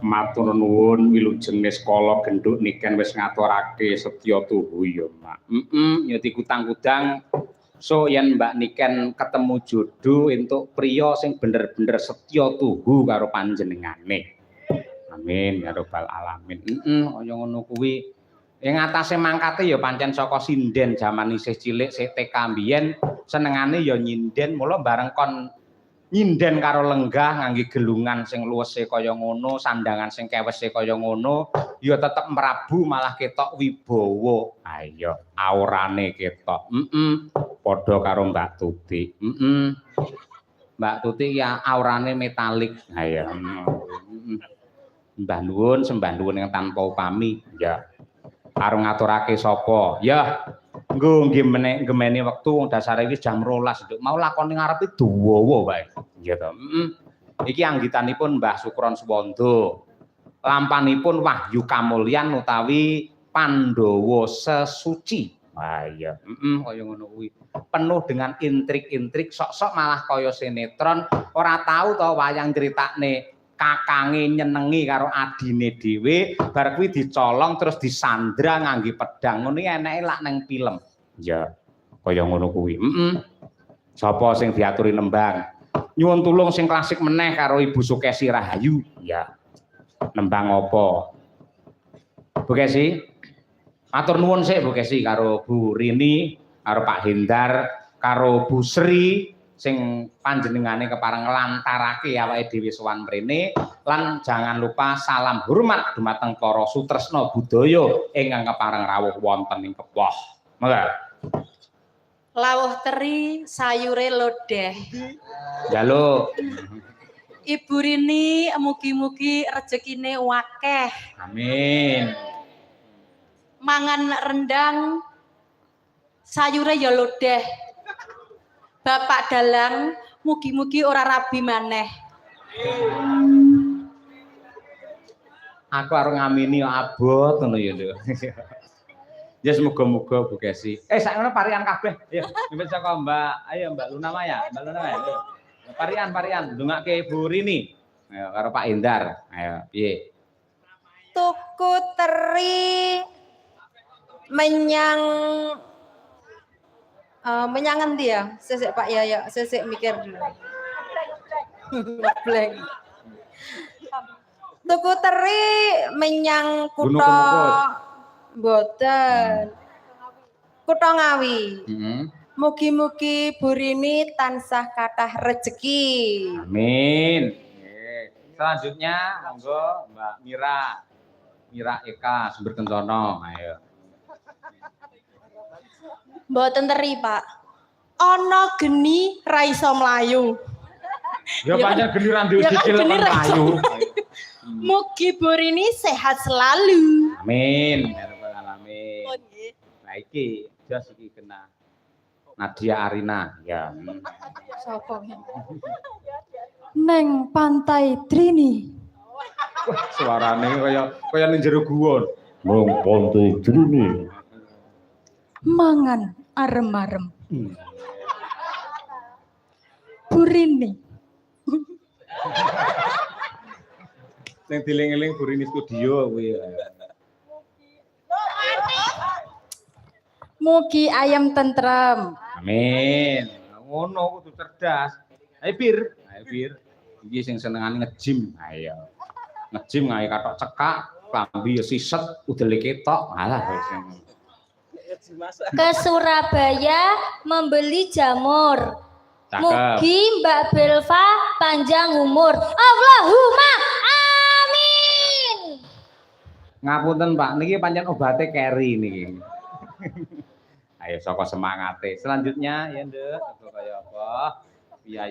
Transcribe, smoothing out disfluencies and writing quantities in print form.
Matur nuwun wilujeng Niskala genduk niken wis ngaturake setya tuhu ya Mak. Nyuti kutang-kudang so yen Mbak Niken ketemu jodoh entuk priya sing bener-bener setya tuhu karo panjenengane. Amin ya rabbal alamin. Kaya ngono kuwi. Ing atase mangkate ya pancen saka sinden jaman isih cilik sik TK mbiyen senengane ya nyinden mula bareng kon nyinden karo lenggah ngangge gelungan sing luwese kaya ngono, sandangan sing kewese kaya ngono, ya tetep mrabu malah ketok wibawa. Ha iya, aurane ketok. Padha karo Mbak Tuti. Mbak Tuti ya aurane metalik. Ha iya. Mbah nuwun, sembah nuwun yang tanpa upami. Ya. Karo ngaturake sapa? Ya. Nggo nggih gemeni wektu wong dasare iki jam 12 nduk. Mau lakone ngarepe dawa wae. Nggih to. Iki anggitanipun Mbah Sukron Suwanda. Lampanipun Wahyu Kamulyan utawi Pandhawa Sesuci. Wah iya. Kaya ngono kuwi. Penuh dengan intrik-intrik, sok-sok malah kaya sinetron, ora tahu to wayang critakne kakange nyenengi karo adine dhewe bar kuwi dicolong terus disandra ngangge pedang ngono iki eneke lak ning film ya kaya ngono kuwi sapa sing diaturi nembang nyuwun tulung sing klasik meneh karo Ibu Sukesi Rahayu ya nembang apa Bu Kesi matur nuwun sik Bu Kesi karo Bu Rini karo Pak Hendar karo Bu Sri sing panjenengane kepareng nglantarake awake dhewe sowan mrene lan jangan lupa salam hormat dumateng para sutresna budaya ingkang kepareng rawuh wonten ing Kepoh. Monggo. Lawuh teri sayure lodeh. Njaluk. Ibu Rini mugi-mugi rezekine akeh. Amin. Mangan rendang sayure ya lodeh. Bapak Dalang mugi-mugi ora rabi maneh. Aku arep ngamini abot ngono ya lho. Ya semoga-moga Bu Kesi. Sak ngono parian kabeh. Ya, mimpin saka Mbak, ayo Mbak Luna Maya, Mbak Luna Maya. Parian ndongake Bu Rini. Ayo karo Pak Hendar. Ayo, piye? Tuku teri menyang ngendi ya? Sesek Pak ya, sesek mikir dulu. Blank. Tuku teri menyang kutha mboten. Kutha Ngawi. Mugi-mugi Bu Rini tansah kathah rezeki. Amin. Selanjutnya monggo Mbak Mira Eka Sumber Kencana. Ayo. Mboten teri, Pak. Ana geni ra iso mlayu. Ya pancen geni ra duwe sikil lan mlayu. Mugi Bu Rini sehat selalu. Amin. Ya rabbal alamin. Nah iki jas iki kena Nadia Arina. Ya. Sapa? Neng Pantai Trini. Wah, suarane kaya ning jero guwa. Neng Pantai Trini. Mangan arem-arem. Bu Rini. Sing diling-eling Bu Rini studio kuwi. Mugi ayam tentrem. Amin. Ngono kudu cerdas. Ayo Bir. Iki sing senengane nge-gym. Ayo. Nge-gym ngae kathok cekak, klambi ya siset, udele ketok. Alah wis. Ke Surabaya membeli jamur. Cakep. Mugi Mbak Belva panjang umur. Allahumma amin. Ngapunten Pak, niki pancen obate keri niki. Ayo saka semangate. Selanjutnya ya Nduk, kaya apa?